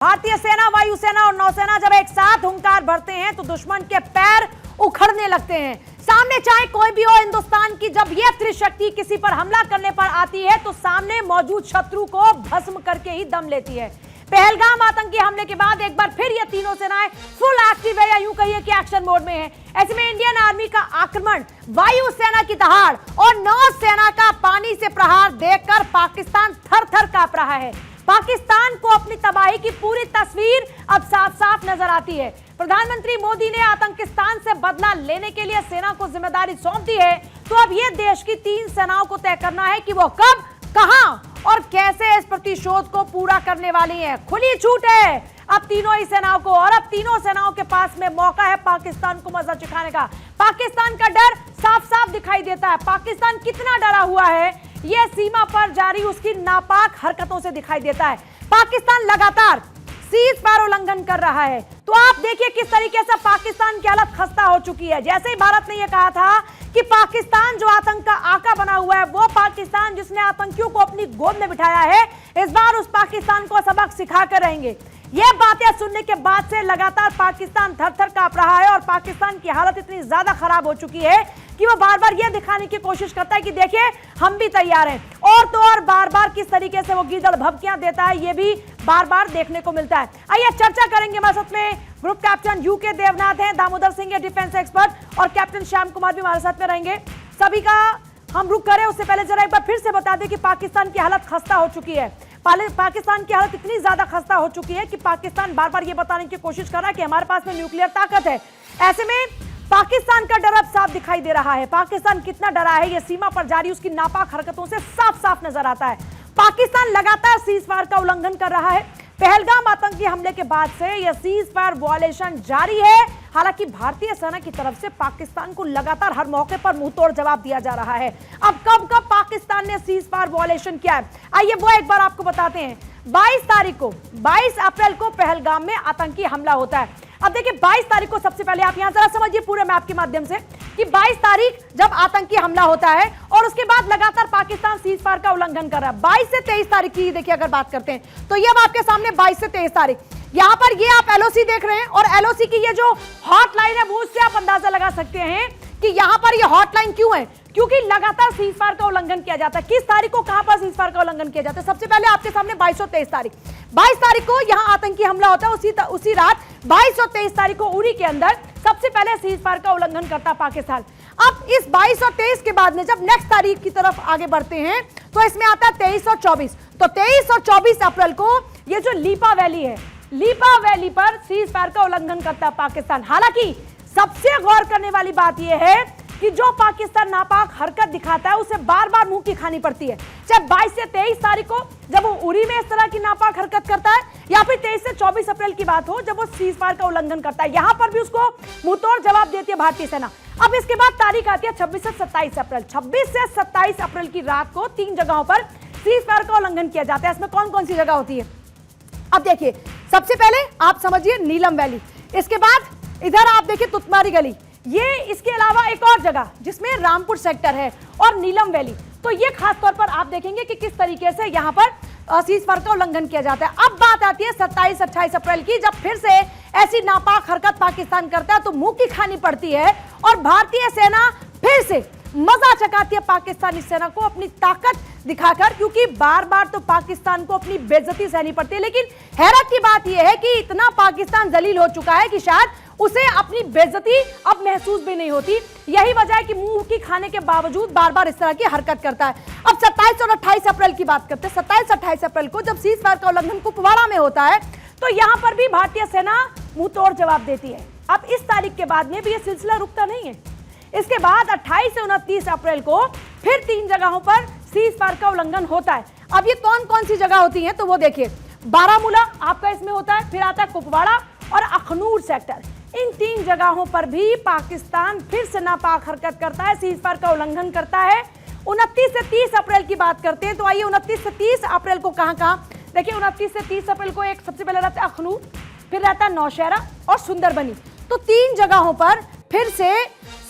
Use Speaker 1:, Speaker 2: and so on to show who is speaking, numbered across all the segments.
Speaker 1: भारतीय सेना, वायुसेना और नौसेना जब एक साथ हुंकार भरते हैं तो दुश्मन के पैर उखड़ने लगते हैं। सामने चाहे कोई भी हो, हिंदुस्तान की जब यह त्रिशक्ति किसी पर हमला करने पर आती है तो सामने मौजूद शत्रु को भस्म करके ही दम लेती है। पहलगाम आतंकी हमले के बाद एक बार फिर ये तीनों सेनाएं फुल एक्टिव है, या यूं कहिए कि एक्शन मोड में है। ऐसे में इंडियन आर्मी का आक्रमण, वायुसेना की दहाड़ और नौसेना का पानी से प्रहार देखकर पाकिस्तान थर थर कांप रहा है। पाकिस्तान को अपनी तबाही की पूरी तस्वीर अब साफ साफ नजर आती है। प्रधानमंत्री मोदी ने आतंकिस्तान से बदला लेने के लिए सेना को जिम्मेदारी सौंप दी है, तो अब यह देश की तीन सेनाओं को तय करना है कि वो कब, कहां और कैसे इस प्रतिशोध को पूरा करने वाली है। खुली छूट है अब तीनों ही सेनाओं को, और अब तीनों सेनाओं के पास में मौका है पाकिस्तान को मजा चखाने का। पाकिस्तान का डर साफ साफ दिखाई देता है। पाकिस्तान कितना डरा हुआ है यह सीमा पर जारी उसकी नापाक हरकतों से दिखाई देता है। पाकिस्तान लगातार सीज फायर उल्लंघन कर रहा है, तो आप देखिए किस तरीके से पाकिस्तान की हालत खस्ता हो चुकी है। जैसे ही भारत ने यह कहा था कि पाकिस्तान जो आतंक का आका बना हुआ है, वो पाकिस्तान जिसने आतंकियों को अपनी गोद में बिठाया है, इस बार उस पाकिस्तान को सबक सिखा कर रहेंगे। ये बातें सुनने के बाद से लगातार पाकिस्तान थर थर कांप रहा है और पाकिस्तान की हालत इतनी ज्यादा खराब हो चुकी है कि वो बार बार ये दिखाने की कोशिश करता है कि देखिए हम भी तैयार हैं, और तो और बार बार किस तरीके से वो गीदड़ भभकियां देता है ये भी बार बार देखने को मिलता है। आइए चर्चा करेंगे। हमारे साथ में ग्रुप कैप्टन यूके देवनाथ हैं, दामोदर सिंह है डिफेंस एक्सपर्ट, और कैप्टन श्याम कुमार भी हमारे साथ में रहेंगे। सभी का हम रुक करें उससे पहले जरा एक बार फिर से बता दें कि पाकिस्तान की हालत खस्ता हो चुकी है। पाकिस्तान की हालत इतनी ज्यादा खस्ता हो चुकी है कि पाकिस्तान बार बार ये बताने की कोशिश कर रहा है कि हमारे पास में न्यूक्लियर ताकत है। ऐसे में पाकिस्तान का डर अब साफ दिखाई दे रहा है। पाकिस्तान कितना डरा है ये सीमा पर जारी उसकी नापाक हरकतों से साफ साफ नजर आता है। पाकिस्तान लगातार सीज फायर का उल्लंघन कर रहा है। पहलगाम आतंकी हमले के बाद से यह सीज फायर वायलेशन जारी है। हालांकि भारतीय सेना की तरफ से पाकिस्तान को लगातार हर मौके पर मुंहतोड़ जवाब दिया जा रहा है। अब कब कब पाकिस्तान ने सीज फायर वायलेशन किया है, आइए वो एक बार आपको बताते हैं। 22 अप्रैल को पहलगाम में आतंकी हमला होता है। अब देखिए 22 तारीख को, सबसे पहले आप यहां जरा समझिए पूरे मैप के माध्यम से कि 22 तारीख जब आतंकी हमला होता है और उसके बाद लगातार पाकिस्तान सीज फायर का उल्लंघन कर रहा है। 22 से 23 तारीख की देखिए अगर बात करते हैं तो ये अब आपके सामने 22 से 23 तारीख, यहां पर ये आप एलओसी देख रहे हैं, और एलओसी की ये जो हॉटलाइन है वो उससे आप अंदाजा लगा सकते हैं कि यहां पर ये हॉटलाइन क्यों है, क्योंकि लगातार सीज फायर का उल्लंघन किया जाता है। किस तारीख को कहां पर सीज फायर का उल्लंघन किया जाता है? सबसे पहले आपके सामने 22 और 23 तारीख। 22 तारीख को यहां आतंकी हमला होता है, उसी रात 22 और 23 तारीख को उरी के अंदर सबसे पहले सीज फायर का उल्लंघन करता पाकिस्तान। अब इस 22 और 23 के बाद में जब नेक्स्ट तारीख की तरफ आगे बढ़ते हैं तो इसमें आता है 23 और 24। तो 23 और 24 अप्रैल को ये जो लीपा वैली है, लीपा वैली पर सीज फायर का उल्लंघन करता है पाकिस्तान। हालांकि सबसे गौर करने वाली बात यह है कि जो पाकिस्तान नापाक हरकत दिखाता है उसे बार बार मुंह की खानी पड़ती है। चाहे 22 से 23 तारीख को जब वो उरी में इस तरह की नापाक हरकत करता है, या फिर 23 से 24 अप्रैल की बात हो जब वो सीज फायर का उल्लंघन करता है, यहां पर भी उसको मुंहतोड़ जवाब देती है भारतीय सेना। अब इसके बाद तारीख आती है 26 से 27 अप्रैल। 26 से 27 अप्रैल की रात को 3 जगहों पर सीज फायर का उल्लंघन किया जाता है। इसमें कौन कौन सी जगह होती है? अब देखिए, सबसे पहले आप समझिए नीलम वैली, इसके बाद इधर आप देखिए तुतमारी गली, ये इसके अलावा एक और जगह जिसमें रामपुर सेक्टर है और नीलम वैली। तो ये खास तौर पर आप देखेंगे कि किस तरीके से यहां पर सीज फायर का उल्लंघन किया जाता है। अब बात आती है 27-28 अप्रैल की, जब फिर से ऐसी नापाक हरकत पाकिस्तान करता है तो मुंह की खानी पड़ती है और भारतीय सेना फिर से मजा चकाती है पाकिस्तानी सेना को अपनी ताकत दिखाकर, क्योंकि बार बार तो पाकिस्तान को अपनी बेइज्जती सहनी पड़ती है। लेकिन हैरत की बात यह है कि इतना पाकिस्तान जलील हो चुका है कि शायद उसे अपनी बेइज्जती अब महसूस भी नहीं होती। यही वजह है कि मुंह की खाने के बावजूद बार बार इस तरह की हरकत करता है। अब 27 और 28 अप्रैल की बात करते हैं। 27-28 अप्रैल को जब सीज फायर का उल्लंघन कुपवाड़ा में होता है तो यहां पर भी भारतीय सेना मुंहतोड़ जवाब देती है। अब इस तारीख के बाद में भी यह सिलसिला रुकता नहीं है। इसके बाद 28 से 29 अप्रैल को फिर 3 जगहों पर सीज फायर का उल्लंघन होता है। अब ये कौन कौन सी जगह होती है तो वो देखिए, बारामूला आपका इसमें होता है, फिर आता है कुपवाड़ा और अखनूर सेक्टर। इन 3 जगहों पर भी पाकिस्तान फिर से नापाक हरकत करता है, सीज फायर का उल्लंघन करता है। 29 से 30 अप्रैल की बात करते हैं तो आइए 29 से 30 अप्रैल को कहां देखिए, 29 से 30 अप्रैल को एक सबसे पहले रहता है अखनूर, फिर रहता है नौशहरा और सुंदरबनी। तो 3 जगहों पर फिर से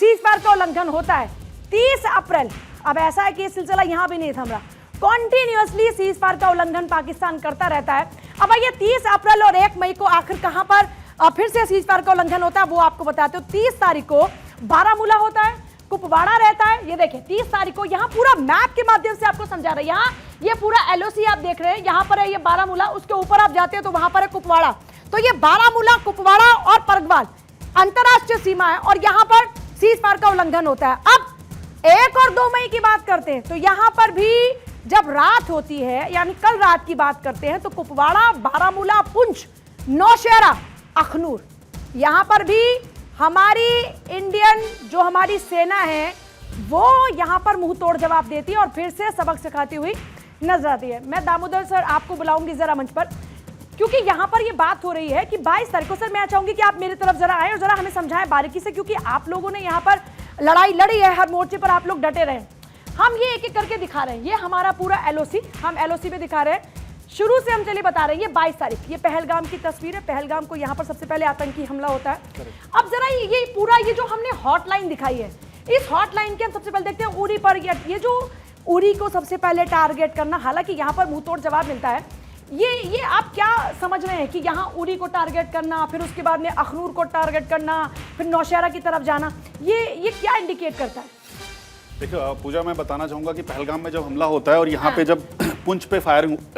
Speaker 1: सीज फायर का उल्लंघन होता है। 30 अप्रैल, अब ऐसा है कि ये सिलसिला यहां भी नहीं थम रहा, कॉन्टिन्यूअसली सीज फायर का उल्लंघन पाकिस्तान करता रहता है। अब ये 30 अप्रैल और 1 मई को आखिर कहां पर फिर से सीज फायर का उल्लंघन होता है वो आपको बताते हो। 30 तारीख को बारामूला होता है, कुपवाड़ा रहता है। ये देखिए 30 तारीख को यहाँ पूरा मैप के माध्यम से आपको समझा रहे हैं। यहाँ ये पूरा एलओसी आप देख रहे हैं, यहाँ पर है ये बारामूला, उसके ऊपर आप जाते हैं तो वहां पर है कुपवाड़ा। तो ये बारामूला, कुपवाड़ा और परगवाल अंतरराष्ट्रीय सीमा है और यहाँ पर सीज फायर का उल्लंघन होता है। अब 1 और 2 मई की बात करते हैं तो यहाँ पर भी जब रात होती है, यानी कल रात की बात करते हैं, तो कुपवाड़ा, बारामूला, पुंछ, नौशहरा, अखनूर, यहां पर भी हमारी इंडियन जो हमारी सेना है वो यहां पर मुंह तोड़ जवाब देती है और फिर से सबक सिखाती हुई नजर आती है। मैं दामोदर सर आपको बुलाऊंगी जरा मंच पर, क्योंकि यहां पर ये बात हो रही है कि 22 तारीख को, सर मैं चाहूंगी कि आप मेरी तरफ जरा आए और जरा हमें समझाएं बारीकी से, क्योंकि आप लोगों ने यहां पर लड़ाई लड़ी है, हर मोर्चे पर आप लोग डटे रहे। हम ये एक एक करके दिखा रहे हैं, ये हमारा पूरा एलओसी, हम एलओसी पे दिखा रहे हैं। शुरू से हम चलिए बता रहे हैं, ये 22 तारीख, ये पहलगाम की तस्वीर है। पहलगाम को यहाँ पर सबसे पहले आतंकी हमला होता है। अब जरा ये पूरा ये जो हमने हॉटलाइन दिखाई है, इस हॉटलाइन के हम सबसे पहले देखते हैं उरी पर। ये जो उरी को सबसे पहले टारगेट करना, हालांकि यहाँ पर मुंह तोड़ जवाब मिलता है। ये आप क्या समझ रहे हैं कि यहाँ उरी को टारगेट करना, फिर उसके बाद में अखनूर को टारगेट करना, फिर नौशहरा की तरफ जाना, ये क्या इंडिकेट करता है?
Speaker 2: देखिए पूजा, मैं बताना चाहूंगा कि पहलगाम में जब हमला होता है और यहाँ पे जब पुंछ पे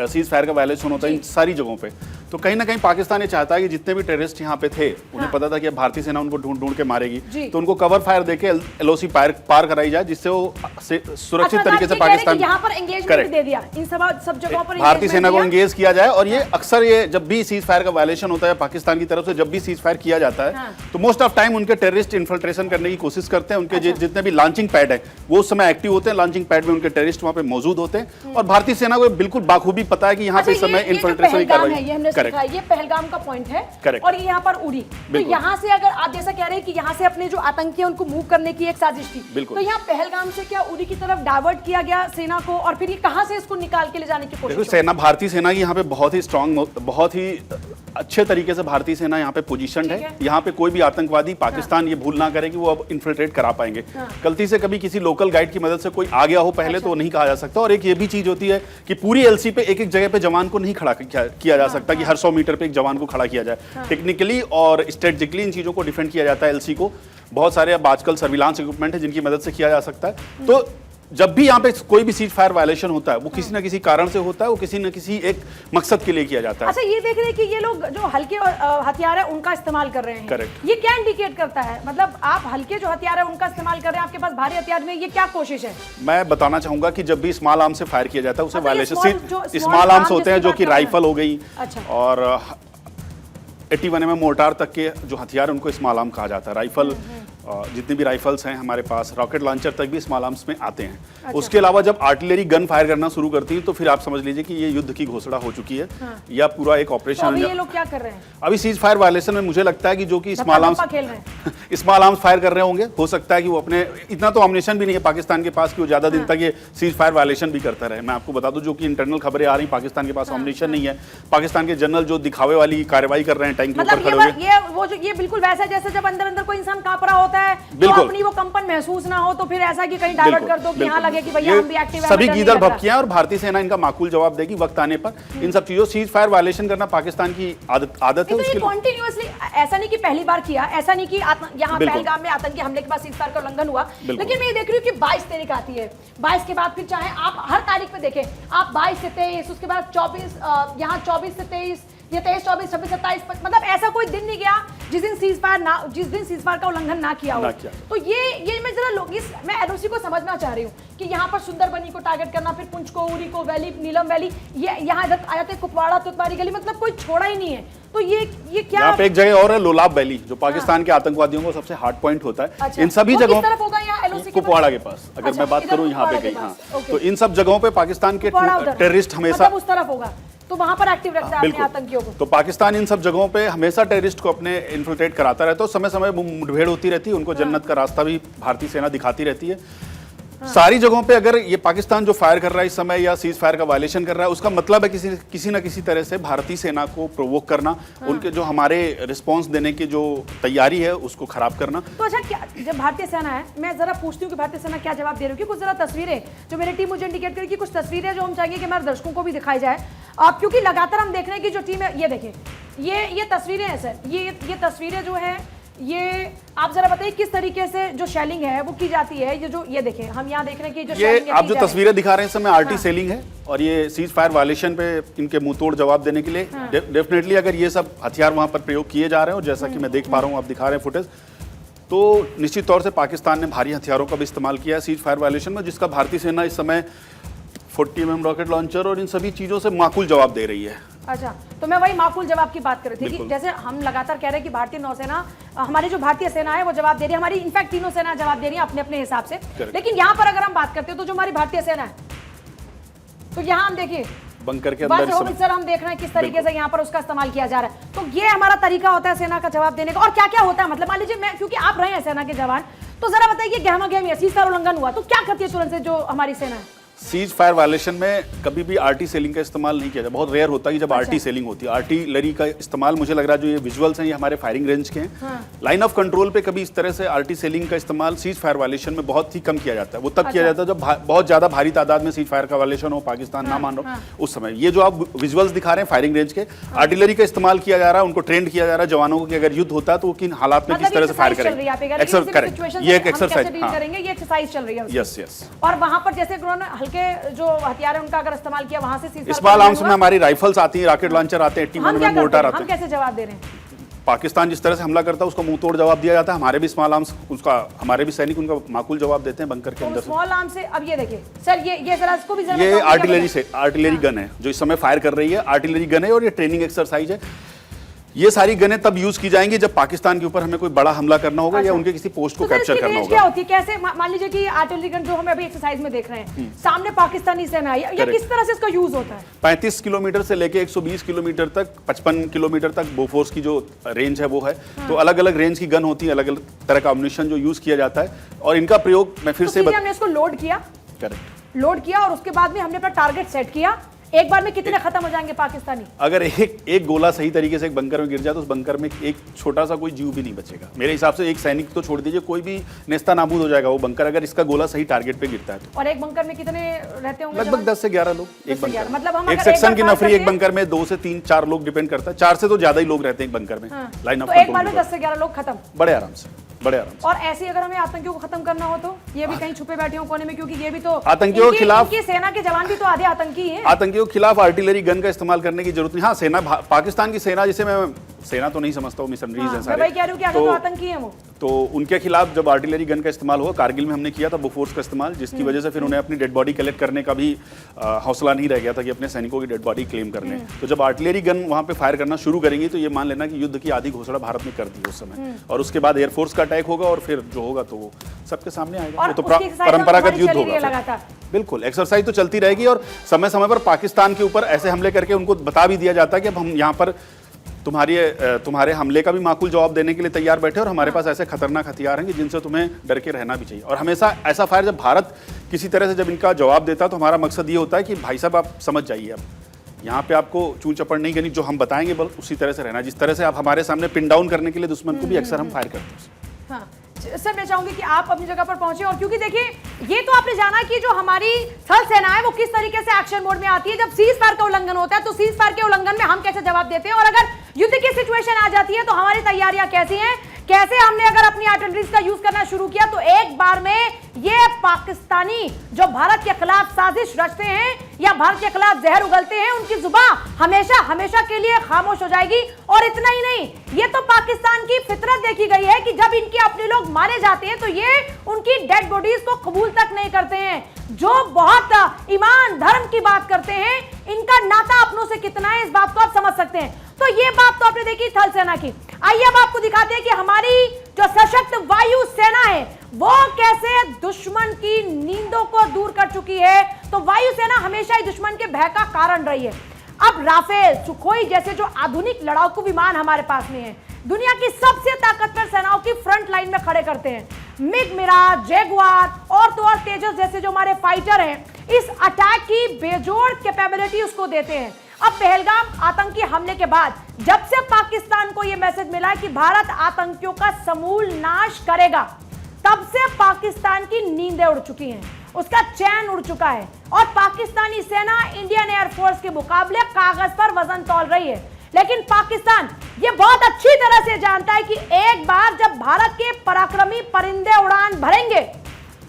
Speaker 2: सीज फायर का वायलेशन होता है इन सारी जगहों पे, तो कहीं ना कहीं पाकिस्तान ये चाहता है कि जितने भी टेररिस्ट यहाँ पे थे, उन्हें पता था कि अब भारतीय सेना उनको ढूंढ ढूंढ के मारेगी, तो उनको कवर फायर देके एलओसी पार कराई जाए, जिससे वो सुरक्षित तरीके से पाकिस्तान
Speaker 1: यहाँ पर एंगेजमेंट दे दिया, इन सब जगहों पर
Speaker 2: भारतीय सेना को एंगेज किया जाए। और ये अक्सर ये जब भी सीज फायर का वायलेशन होता है पाकिस्तान की तरफ से, जब भी सीज फायर किया जाता है तो मोस्ट ऑफ टाइम उनके टेररिस्ट इन्फिल्ट्रेशन करने की कोशिश करते हैं। उनके जितने भी लॉन्चिंग पैड है वो उस समय एक्टिव होते हैं, लॉन्चिंग पैड में उनके टेररिस्ट वहां पे मौजूद होते हैं और भारतीय सेना को बिल्कुल बाखूबी पता है कि यहाँ पे समय इन्फिल्ट्रेशन की कार्रवाई।
Speaker 1: ये पहलगाम का पॉइंट है और ये यहाँ पर उड़ी, तो यहाँ से अगर आप जैसा कह रहे हैं कि यहाँ से अपने जो आतंकी उनको मूव करने की एक साजिश थी, तो यहाँ पहलगाम से क्या उड़ी की तरफ डाइवर्ट किया गया सेना को, और फिर ये कहाँ से इसको निकाल के ले जाने की कोशिश?
Speaker 2: सेना, भारतीय सेना की यहाँ पे बहुत ही स्ट्रांग, बहुत ही अच्छे तरीके से भारतीय सेना यहाँ पे पोजीशन है। यहाँ पे कोई भी आतंकवादी पाकिस्तान ये भूल ना करे कि वो अब इन्फिल्ट्रेट करा पाएंगे। गलती से कभी किसी लोकल गाइड की मदद से कोई आ गया हो पहले तो नहीं कहा जा सकता। और एक ये भी चीज होती है कि पूरी एलसी पे एक एक जगह पे जवान को नहीं खड़ा किया जा सकता कि हर 100 मीटर पे एक जवान को खड़ा किया जाए। टेक्निकली और स्ट्रेटेजिकली इन चीजों को डिफेंड किया जाता है एलसी को। बहुत सारे अब आजकल सर्विलांस इक्विपमेंट है जिनकी मदद से किया जा सकता है। तो जब भी यहाँ पे कोई भी सीज फायर वायलेशन होता है वो किसी न किसी कारण से होता है, वो किसी न किसी एक मकसद के लिए किया जाता है।
Speaker 1: अच्छा, ये देख रहे हैं कि ये लोग जो हल्के हथियार है उनका इस्तेमाल कर रहे हैं।
Speaker 2: करेक्ट।
Speaker 1: ये क्या इंडिकेट करता है? मतलब आप हल्के जो हथियार है उनका इस्तेमाल कर रहे हैं, आपके पास भारी हथियार में, ये क्या कोशिश है?
Speaker 2: मैं बताना चाहूंगा कि जब भी स्मॉल आर्म से फायर किया जाता है उसे वायलेशन, स्मॉल आर्म्स होते हैं जो कि राइफल हो गई और 81 mm मोर्टार तक के जो हथियार उनको स्मॉल आर्म कहा जाता है। राइफल, जितनी भी राइफल्स हैं हमारे पास, रॉकेट लॉन्चर तक भी स्मॉल आर्म्स में आते हैं। अच्छा। उसके अलावा जब आर्टिलरी गन फायर करना शुरू करती है तो फिर आप समझ लीजिए कि ये युद्ध की घोषणा हो चुकी है। या पूरा एक ऑपरेशन।
Speaker 1: तो अभी ये लोग क्या कर रहे हैं?
Speaker 2: अभी सीज फायर वायलेशन में मुझे लगता है कि जो कि स्मॉल आर्म्स फायर कर रहे होंगे, हो सकता है कि वो अपने, इतना तो ऑमनेशन भी नहीं है पाकिस्तान के पास कि वो ज्यादा दिन तक ये सीज फायर वायलेशन भी करता रहे। मैं आपको बता दूं जो कि इंटरनल खबरें आ रही, पाकिस्तान के पास ऑमनेशन नहीं है। पाकिस्तान के जनरल जो दिखावे वाली कार्रवाई कर रहे हैं टैंक के ऊपर खड़े हुए,
Speaker 1: ये बिल्कुल वैसा जैसे जब अंदर अंदर कोई इंसान कांप रहा होता है, बिल्कुल वो कंपन महसूस ना हो तो फिर ऐसा कि कहीं डाइवर्ट कर दो कि यहाँ लगे कि भैया हम भी एक्टिव हैं।
Speaker 2: सभी गीदड़ भपकियां और भारतीय सेना इनका माकूल जवाब देगी वक्त आने पर। इन सब चीजों, सीज फायर वायलेशन करना पाकिस्तान की आदत है।
Speaker 1: उसके कंटिन्यूअसली, ऐसा नहीं कि पहली बार किया, ऐसा नहीं कि यहाँ पहलगाम में आतंकी हमले के बाद सीज फायर का उल्लंघन हुआ, लेकिन मैं देख रही हूँ कि 22 तारीख आती है, 22 के बाद फिर चाहे आप हर तारीख पे देखें, आप 22 से 23, उसके बाद 24, यहाँ 24 से 23, ये 23, 24, 26, 27, मतलब ऐसा कोई दिन नहीं गया जिस दिन सीज फायर का उल्लंघन ना किया हो। तो ये मैं जरा मैं एलओसी को समझना चाह रही हूँ कि यहाँ पर सुंदरबनी को टारगेट करना, फिर पुंछ को, उरी को, वैली, नीलम वैली, ये यहाँ आ जाते, कुपवाड़ा, तुतवारी गली, मतलब कोई छोड़ा ही नहीं है। तो ये क्या?
Speaker 2: यहाँ पे एक जगह और है, लोलाब वैली, जो पाकिस्तान के आतंकवादियों को सबसे हार्ड पॉइंट होता है। इन सभी जगहों, कुपवाड़ा के पास, अगर मैं बात करूँ यहाँ पे कहीं, हाँ, तो इन सब जगहों पे पाकिस्तान के टेररिस्ट हमेशा
Speaker 1: उस तरफ होगा, तो वहां पर एक्टिव रखता है अपने आतंकियों को।
Speaker 2: तो पाकिस्तान इन सब जगहों पे हमेशा टेररिस्ट को अपने इन्फिल्ट्रेट कराता रहता है। समय समय मुठभेड़ होती रहती है, उनको जन्नत का रास्ता भी भारतीय सेना दिखाती रहती है। सारी जगहों पे अगर ये पाकिस्तान जो फायर कर रहा है इस समय या सीज फायर का वायलेशन कर रहा है, उसका मतलब है किसी न किसी तरह से भारतीय सेना को प्रोवोक करना, उनके जो हमारे रिस्पांस देने की जो तैयारी है उसको खराब करना।
Speaker 1: तो अच्छा, क्या जब भारतीय सेना है, मैं जरा पूछती हूँ कि भारतीय सेना क्या जवाब दे रही है? कुछ जरा तस्वीरें जो मेरी टीम मुझे इंडिकेट करेगी, कुछ तस्वीरें जो हम चाहेंगे कि हमारे दर्शकों को भी दिखाई जाए। आप क्योंकि लगातार हम देख रहे हैं कि जो टीम है, ये देखिए, ये तस्वीरें हैं सर, ये तस्वीरें जो है, ये आप जरा बताइए किस तरीके से जो शेलिंग है वो की जाती है। ये देखिए, हम यहाँ देख रहे हैं कि जो
Speaker 2: ये आप जो तस्वीरें दिखा रहे हैं इस समय आरटी सेलिंग है, और ये सीज फायर वायलेशन पे इनके मुंह तोड़ जवाब देने के लिए डेफिनेटली अगर ये सब हथियार वहां पर प्रयोग किए जा रहे हैं, और जैसा कि मैं देख पा रहा हूँ, आप दिखा रहे हैं फुटेज, तो निश्चित तौर से पाकिस्तान ने भारी हथियारों का भी इस्तेमाल किया है सीज फायर वायलेशन में, जिसका भारतीय सेना इस समय 40 mm रॉकेट लॉन्चर और इन सभी चीजों से माकूल जवाब दे रही है।
Speaker 1: अच्छा, तो मैं वही माकूल जवाब की बात कर रही थी कि जैसे हम लगातार कह रहे हैं कि भारतीय नौसेना, हमारी जो भारतीय सेना है वो जवाब दे रही है, हमारी इनफैक्ट तीनों सेना जवाब दे रही है अपने अपने हिसाब से। लेकिन यहाँ पर अगर हम बात करते हैं तो जो हमारी भारतीय सेना है, तो यहाँ हम देखिए
Speaker 2: बंकर के अंदर
Speaker 1: सर हम देख रहे हैं किस तरीके से यहाँ पर उसका इस्तेमाल किया जा रहा है। तो ये हमारा तरीका होता है सेना का जवाब देने का। और क्या क्या होता है, मतलब मान लीजिए मैं, क्योंकि आप रहे हैं सेना के जवान, तो जरा बताइए गहमा गहमी सीज फायर उल्लंघन हुआ तो क्या करती है तुरंत से जो हमारी सेना है?
Speaker 2: सीज फायर वायलेशन में कभी भी आरटी सेलिंग का इस्तेमाल नहीं किया जाता, बहुत रेयर होता है जब आरटी सेलिंग होती है। आर्टिलरी का इस्तेमाल, मुझे लग रहा है जो ये विजुअल्स हैं ये हमारे फायरिंग रेंज के हैं। लाइन ऑफ कंट्रोल पे कभी इस तरह से आरटी सेलिंग का इस्तेमाल सीज फायर वायलेशन में बहुत ही कम किया जाता है। वो तब किया जाता है जब बहुत ज्यादा भारी तादाद में सीज फायर का वायलेशन हो, पाकिस्तान ना मान रहा हो, उस समय। ये जो आप विजुअल्स दिखा रहे हैं फायरिंग रेंज के, आर्टिलरी का इस्तेमाल किया जा रहा है, उनको ट्रेंड किया जा रहा है जवानों को कि अगर युद्ध होता है तो किन हालात में किस तरह से फायर करेंगे। ये एक एक्सरसाइज
Speaker 1: चल रही है।
Speaker 2: Yes yes.
Speaker 1: और वहां पर जैसे उन्होंने हल्के जो हथियार है उनका अगर इस्तेमाल किया, वहां से
Speaker 2: स्मॉल आर्म्स में हमारी राइफल्स आती हैं, रॉकेट लॉन्चर आते हैं, 80 mm मोर्टार आते हैं।
Speaker 1: हम कैसे जवाब दे रहे हैं?
Speaker 2: पाकिस्तान जिस तरह से हमला करता है उसको मुंह तोड़ जवाब दिया जाता है। हमारे भी स्मॉल आर्म्स, उसका हमारे भी सैनिक उनका माकूल जवाब देते हैं बंकर के अंदर।
Speaker 1: स्मॉल आर्म से अब ये देखिए सर, ये जरा इसको भी
Speaker 2: ये आर्टिलरी गन है जो इस समय फायर कर रही है। आर्टिलरी गन है और ये ट्रेनिंग एक्सरसाइज है। ये सारी गनें तब यूज की जाएंगी जब पाकिस्तान के ऊपर हमें कोई बड़ा हमला करना होगा या उनके किसी पोस्ट को कैप्चर करना होगा।
Speaker 1: क्या होती है, कैसे मान लीजिए कि आर्टिलरी गन जो हम अभी एक्सरसाइज में देख रहे हैं, सामने पाकिस्तानी सेना है, या किस तरह से इसका यूज होता है?
Speaker 2: 35 किलोमीटर से लेके 120 किलोमीटर तक, 55 किलोमीटर तक बोफोर्स की जो रेंज है वो है। तो अलग अलग रेंज की गन होती है, अलग अलग तरह का अम्युनिशन जो यूज किया जाता है, और इनका प्रयोग मैं फिर से
Speaker 1: हमने इसको लोड किया,
Speaker 2: करेक्ट,
Speaker 1: लोड किया, और उसके बाद में हमने अपना टारगेट सेट किया। एक बार में कितने खत्म हो जाएंगे पाकिस्तानी?
Speaker 2: अगर एक गोला सही तरीके से एक बंकर में गिर जाए तो उस बंकर में एक छोटा सा कोई जीव भी नहीं बचेगा। मेरे हिसाब से एक सैनिक तो छोड़ दीजिए, कोई भी नेस्ता नाबूद हो जाएगा वो बंकर, अगर इसका गोला सही टारगेट पे गिरता है तो।
Speaker 1: और एक बंकर में कितने रहते होंगे?
Speaker 2: लगभग 10 से 11 लोग एक बंकर।
Speaker 1: मतलब
Speaker 2: एक सेक्शन की नफरी एक बंकर में 2 से 3-4 लोग डिपेंड करता है। 4 से तो ज्यादा ही लोग रहते हैं एक बंकर में। लाइन ऑफ
Speaker 1: कंट्रोल, एक बार में 10 से 11 लोग खत्म,
Speaker 2: बड़े आराम से, बड़े आराम से।
Speaker 1: और ऐसे अगर हमें आतंकियों को खत्म करना हो तो ये भी कहीं छुपे बैठे हो कोने में, क्योंकि ये भी तो
Speaker 2: आतंकियों के खिलाफ,
Speaker 1: सेना के जवान भी तो आधे आतंकी हैं।
Speaker 2: आतंकियों के खिलाफ आर्टिलरी गन का इस्तेमाल करने की जरूरत नहीं। हाँ, सेना, पाकिस्तान की सेना, जिसे मैं सेना तो नहीं समझता हूँ, मिशनरीज हैं सारे,
Speaker 1: मैं कह रही हूं कि अगर तो आतंकी हैं वो,
Speaker 2: तो उनके खिलाफ जब आर्टिलरी गन का इस्तेमाल हुआ, कारगिल में हमने किया था बोफोर्स का इस्तेमाल, जिसकी वजह से फिर उन्हें अपनी डेड बॉडी कलेक्ट करने का भी हौसला नहीं रह गया था कि अपने सैनिकों की डेड बॉडी क्लेम करने। तो जब आर्टिलरी गन वहां पे फायर करना शुरू करेंगी तो ये मान लेना कि युद्ध की आधी घोषणा भारत ने कर दी उस समय, और उसके बाद एयरफोर्स का अटैक होगा और फिर जो होगा तो वो सबके सामने आएगा। वो तो परंपरागत युद्ध होगा। बिल्कुल, एक्सरसाइज तो चलती रहेगी, और समय समय पर पाकिस्तान के ऊपर ऐसे हमले करके उनको बता भी दिया जाता है कि अब हम यहाँ पर तुम्हारे हमले का भी माकूल जवाब देने के लिए तैयार बैठे, और हमारे पास ऐसे खतरनाक हथियार हैं जिनसे तुम्हें डर के रहना भी चाहिए। और हमेशा ऐसा फायर जब भारत किसी तरह से जब इनका जवाब देता है तो हमारा मकसद ये होता है कि भाई साहब आप समझ जाइए, अब यहाँ पे आपको चूं चपड़ नहीं करनी, जो हम बताएंगे बस उसी तरह से रहना, जिस तरह से आप हमारे सामने पिन डाउन करने के लिए दुश्मन को भी अक्सर हम फायर करते हैं।
Speaker 1: हाँ सर, मैं चाहूंगी कि आप अपनी जगह पर पहुंचे, और क्योंकि देखिए ये तो आपने जाना कि जो हमारी थल सेना है वो किस तरीके से एक्शन मोड में आती है। जब सीज फायर का उल्लंघन होता है तो सीज फायर के उल्लंघन में हम कैसे जवाब देते हैं, और अगर युद्ध की सिचुएशन आ जाती है तो हमारी तैयारियां कैसी हैं, कैसे हमने अगर अपनी आर्टिलरी का यूज करना शुरू किया तो एक बार में ये पाकिस्तानी जो भारत के खिलाफ साजिश रचते हैं या भारत के खिलाफ जहर उगलते हैं, उनकी जुबान हमेशा हमेशा के लिए खामोश हो जाएगी। और इतना ही नहीं, ये तो पाकिस्तान की फितरत देखी गई है कि जब इनके अपने लोग मारे जाते हैं तो ये उनकी डेड बॉडीज को कबूल तक नहीं करते हैं। जो बहुत ईमान धर्म की बात करते हैं, इनका नाता अपनों से कितना है इस बात को आप समझ सकते हैं। तो ये बात तो आपने देखी थल सेना की। आइए अब आपको दिखाते हैं कि हमारी जो सशक्त वायु सेना है वो कैसे दुश्मन की नींदों को दूर कर चुकी है। तो वायु सेना हमेशा ही दुश्मन के भय का कारण रही है। अब राफेल, सुखोई जैसे जो आधुनिक लड़ाकू विमान हमारे पास में है, दुनिया की सबसे ताकतवर सेनाओं की फ्रंट लाइन में खड़े करते हैं। मिग मिराज, जैगुआर और तो और तेजस जैसे जो हमारे फाइटर हैं, इस अटैक की बेजोड़ कैपेबिलिटी उसको देते हैं। अब पहलगाम आतंकी हमले के बाद जब से पाकिस्तान को यह मैसेज मिला कि भारत आतंकियों का समूल नाश करेगा, तब से पाकिस्तान की नींदें उड़ चुकी हैं, उसका चैन उड़ चुका है और पाकिस्तानी सेना इंडियन एयरफोर्स के मुकाबले कागज पर वजन तौल रही है। लेकिन पाकिस्तान ये बहुत अच्छी तरह से जानता है कि एक बार जब भारत के पराक्रमी परिंदे उड़ान भरेंगे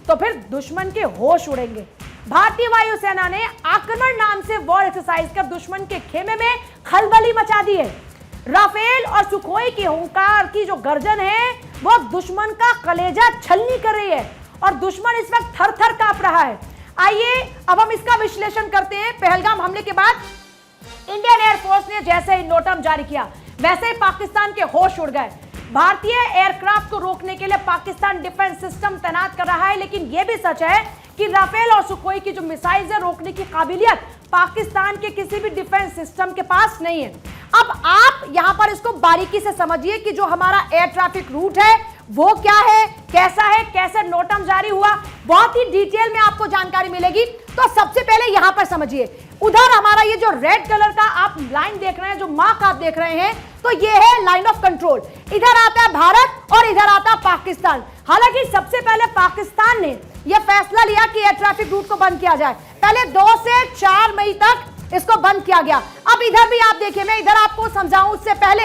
Speaker 1: तो फिर दुश्मन के होश उड़ेंगे। भारतीय वायुसेना ने आक्रमण नाम से वॉर एक्सरसाइज कर दुश्मन के खेमे में खलबली मचा दी है। राफेल और सुखोई की हुंकार की जो गर्जन है वो दुश्मन का कलेजा छलनी कर रही है और दुश्मन इस वक्त थर थर कांप रहा है। आइए अब हम इसका विश्लेषण करते हैं। पहलगाम हमले के बाद इंडियन एयरफोर्स ने जैसे ही नोटम जारी किया वैसे ही पाकिस्तान के होश उड़ गए। भारतीय एयरक्राफ्ट को रोकने के लिए पाकिस्तान डिफेंस सिस्टम तैनात कर रहा है, लेकिन यह भी सच है कि राफेल और सुखोई की जो मिसाइल है रोकने की काबिलियत पाकिस्तान के किसी भी डिफेंस सिस्टम के पास नहीं है। अब आप यहां पर इसको बारीकी से समझिए कि जो हमारा एयर ट्रैफिक रूट है वो क्या है, कैसे नोटम जारी हुआ, बहुत ही डिटेल में आपको जानकारी मिलेगी। तो सबसे पहले यहां पर समझिए, उधर हमारा ये जो रेड कलर का आप लाइन देख रहे हैं, जो मार्क आप देख रहे हैं, तो ये है लाइन ऑफ कंट्रोल। इधर आता है भारत और इधर आता है पाकिस्तान। हालांकि सबसे पहले पाकिस्तान ने यह फैसला लिया कि एयर ट्रैफिक रूट को बंद किया जाए। पहले 2 से 4 मई तक इसको बंद किया गया। अब इधर भी आप देखिए, मैं इधर आपको समझाऊं उससे पहले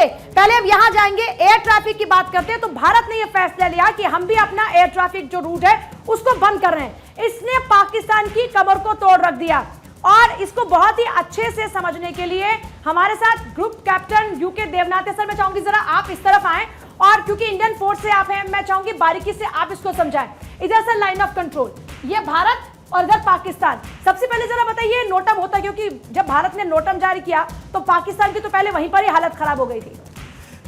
Speaker 1: हम यहां जाएंगे, एयर ट्रैफिक की बात करते हैं। तो भारत ने यह फैसला लिया कि हम भी अपना एयर ट्रैफिक जो रूट है उसको बंद कर रहे हैं। इसने पाकिस्तान की कमर को तोड़ रख दिया और इसको बहुत ही अच्छे से समझने के लिए हमारे साथ group captain UK Devnath sir, मैं चाहूंगी जरा आप इस तरफ आएं और क्योंकि इंडियन फोर्स से आप हैं, मैं चाहूंगी बारीकी से आप इसको समझाएं। इधर से लाइन ऑफ कंट्रोल, ये भारत और इधर पाकिस्तान। सबसे पहले जरा बताइए नोटम होता, क्योंकि जब भारत ने नोटम जारी किया तो पाकिस्तान की तो पहले वहीं पर ही हालत खराब हो गई थी।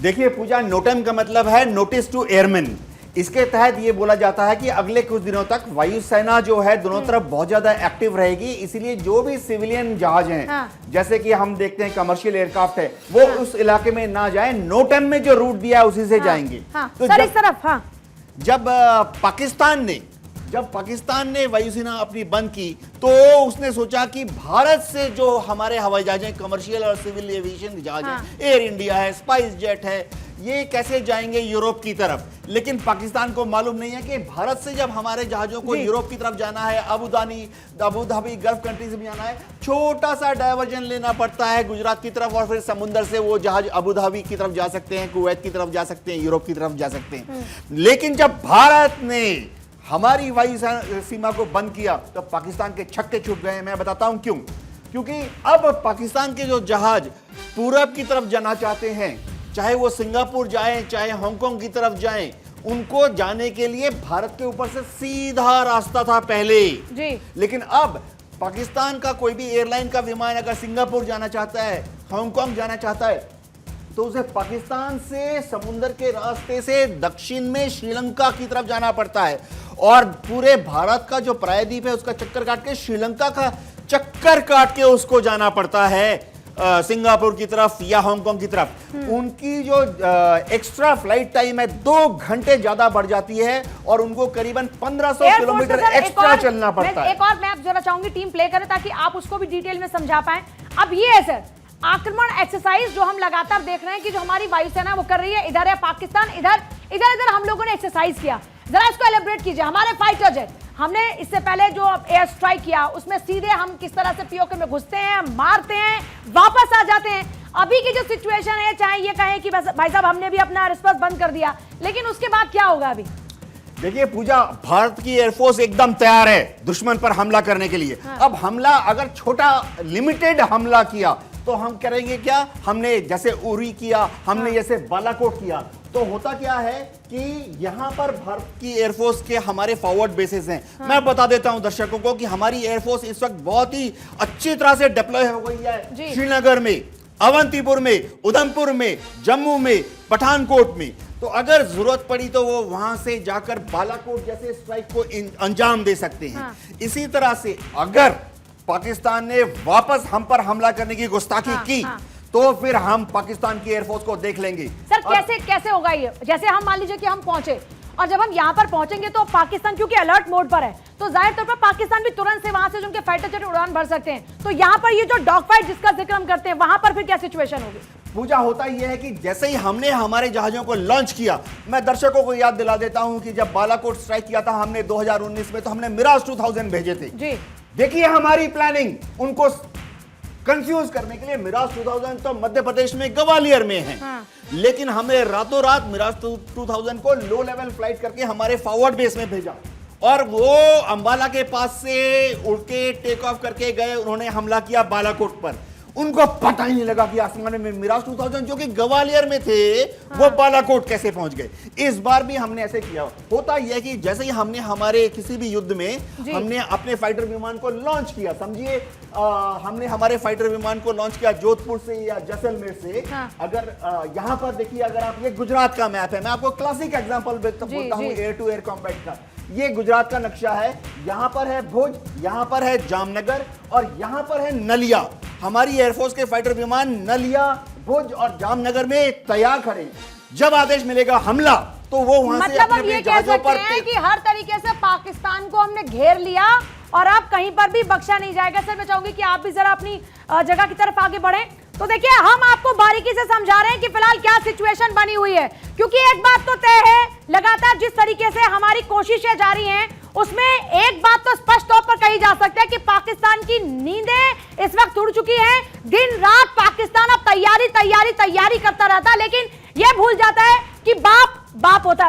Speaker 3: देखिए पूजा, नोटम का मतलब है नोटिस टू एयरमैन। इसके तहत ये बोला जाता है कि अगले कुछ दिनों तक वायुसेना जो है दोनों तरफ बहुत ज्यादा एक्टिव रहेगी, इसीलिए जो भी सिविलियन जहाज हैं,
Speaker 1: हाँ।
Speaker 3: जैसे कि हम देखते हैं कमर्शियल एयरक्राफ्ट है, वो हाँ। उस इलाके में ना जाए, नोटम में जो रूट दिया है उसी से जाएंगे।
Speaker 1: हाँ।
Speaker 3: तो
Speaker 1: सर इस तरफ, हाँ।
Speaker 3: जब पाकिस्तान ने वायुसेना अपनी बंद की तो उसने सोचा कि भारत से जो हमारे हवाई जहाज हैं, कमर्शियल और सिविल एविएशन जहाज हैं, एयर इंडिया है, स्पाइस जेट है, ये कैसे जाएंगे यूरोप की तरफ। लेकिन पाकिस्तान को मालूम नहीं है कि भारत से जब हमारे जहाजों को यूरोप की तरफ जाना है, अबू धाबी गल्फ कंट्रीज में जाना है, छोटा सा डायवर्जन लेना पड़ता है गुजरात की तरफ और फिर समुद्र से वो जहाज अबू धाबी की तरफ जा सकते हैं, कुवैत की तरफ जा सकते हैं, यूरोप की तरफ जा सकते हैं। लेकिन जब भारत ने हमारी वायु सीमा को बंद किया तो पाकिस्तान के छक्के छूट गए। मैं बताता हूं क्यों। क्योंकि अब पाकिस्तान के जो जहाज पूरब की तरफ जाना चाहते हैं, चाहे वो सिंगापुर जाएं, चाहे हांगकांग की तरफ जाएं, उनको जाने के लिए भारत के ऊपर से सीधा रास्ता था पहले जी। लेकिन अब पाकिस्तान का कोई भी एयरलाइन का विमान अगर सिंगापुर जाना चाहता है, हांगकांग जाना चाहता है, तो उसे पाकिस्तान से समुद्र के रास्ते से दक्षिण में श्रीलंका की तरफ जाना पड़ता है और पूरे भारत का जो प्रायद्वीप है उसका चक्कर काट के श्रीलंका का चक्कर काट के उसको जाना पड़ता है सिंगापुर की तरफ या हांगकांग की तरफ। उनकी जो एक्स्ट्रा फ्लाइट टाइम है 2 घंटे ज्यादा बढ़ जाती है और उनको करीबन 1500 किलोमीटर एक्स्ट्रा चलना पड़ता है।
Speaker 1: एक और मैं जरा चाहूंगी टीम प्ले करें ताकि आप उसको भी डिटेल में समझा पाए। अब ये है सर आक्रमण एक्सरसाइज जो हम लगातार देख रहे हैं कि जो हमारी वायुसेना वो कर रही है, इधर है पाकिस्तान, इधर हम लोगों ने एक्सरसाइज किया, जरा इसको एलिब्रेट कीजिए। हमारे फाइटर जेट, हमने इससे पहले जो एयर स्ट्राइक किया उसमें सीधे हम किस तरह से पीओके में घुसते हैं, मारते हैं, वापस आ जाते हैं। अभी की जो सिचुएशन है, चाहे ये कहें कि भाई साहब हमने भी अपना रिस्पॉन्स बंद कर दिया, लेकिन उसके बाद क्या होगा अभी?
Speaker 3: देखिए पूजा, भारत की एयरफोर्स एकदम तैयार है दुश्मन पर हमला करने के लिए। हाँ। अब हमला अगर छोटा लिमिटेड हमला किया तो हम करेंगे क्या, हमने जैसे उरी किया, हमने जैसे बालाकोट किया, तो होता क्या है कि यहां पर भारत की एयरफोर्स के हमारे फॉरवर्ड बेसिस हैं। हाँ। मैं बता देता हूं दर्शकों को कि हमारी एयरफोर्स इस वक्त बहुत ही अच्छी तरह से डिप्लॉय हो गई है श्रीनगर में, अवंतीपुर में, उधमपुर में, जम्मू में, पठानकोट में। तो अगर जरूरत पड़ी तो वो वहां से जाकर बालाकोट जैसे स्ट्राइक को अंजाम दे सकते हैं। हाँ। इसी तरह से अगर पाकिस्तान ने वापस हम पर हमला करने की गुस्ताखी की तो फिर हम पाकिस्तान की एयरफोर्स को देख लेंगे।
Speaker 1: सर कैसे होगा ये? जैसे हम मान लीजिए कि हम पहुंचे और जब हम यहाँ पर पहुंचेंगे तो पाकिस्तान क्योंकि अलर्ट मोड पर है, तो जाहिर तौर पर पाकिस्तान भी तुरंत से वहां से उनके फाइटर जेट उड़ान भर सकते हैं। तो यहाँ पर ये जो डॉग फाइट जिसका जिक्र हम करते हैं, वहां पर फिर क्या सिचुएशन होगी?
Speaker 3: पूजा, होता यह है कि जैसे ही हमने हमारे जहाजों को लॉन्च किया, मैं दर्शकों को याद दिला देता हूं कि जब बालाकोट स्ट्राइक किया था हमने 2019 में, तो हमने मिराज 2000 भेजे थे
Speaker 1: जी।
Speaker 3: देखिए हमारी प्लानिंग उनको कंफ्यूज करने के लिए। मिराज 2000 तो मध्य प्रदेश में ग्वालियर में है,
Speaker 1: हाँ।
Speaker 3: लेकिन हमने रातों रात मिराज 2000 को लो लेवल फ्लाइट करके हमारे फॉरवर्ड बेस में भेजा और वो अंबाला के पास से उड़ के टेक ऑफ करके गए। उन्होंने हमला किया बालाकोट पर। उनको पता ही नहीं लगा कि आसमान में मिराज 2000 जो कि ग्वालियर में थे, वो बालाकोट कैसे पहुंच गए। इस बार भी हमने ऐसे किया। होता यह है कि जैसे ही हमने हमारे किसी भी युद्ध में हमने अपने फाइटर विमान को लॉन्च किया, समझिए हमने हमारे फाइटर विमान को लॉन्च किया जोधपुर से या जैसलमेर से। अगर यहां पर देखिए, अगर आप, ये गुजरात का मैप है, मैं आपको क्लासिक एग्जांपल बोलता हूं एयर टू एयर कॉम्बैट का। ये गुजरात का नक्शा है। यहां पर है भुज, यहां पर है जामनगर और यहां पर है नलिया। हमारी एयरफोर्स के फाइटर विमान नलिया, भुज और जामनगर में तैयार खड़े। जब आदेश मिलेगा हमला, तो वो वहां से
Speaker 1: मतलब अब ये कह सकते हैं कि हर तरीके से पाकिस्तान को हमने घेर लिया और अब कहीं पर भी बख्शा नहीं जाएगा। सर मैं चाहूंगी कि आप भी जरा अपनी जगह की तरफ आगे बढ़ें। तो देखिए, हम आपको बारीकी से समझा रहे हैं कि फिलहाल क्या सिचुएशन बनी हुई है, क्योंकि एक बात तो तय है, लगातार जिस तरीके से हमारी कोशिशें जारी हैं, उसमें एक बात तो स्पष्ट तौर पर कही जा सकती है कि पाकिस्तान की नींदें इस वक्त उड़ चुकी हैं। दिन रात पाकिस्तान अब तैयारी करता रहता है, लेकिन यह भूल जाता है कि बाप बाप होता है।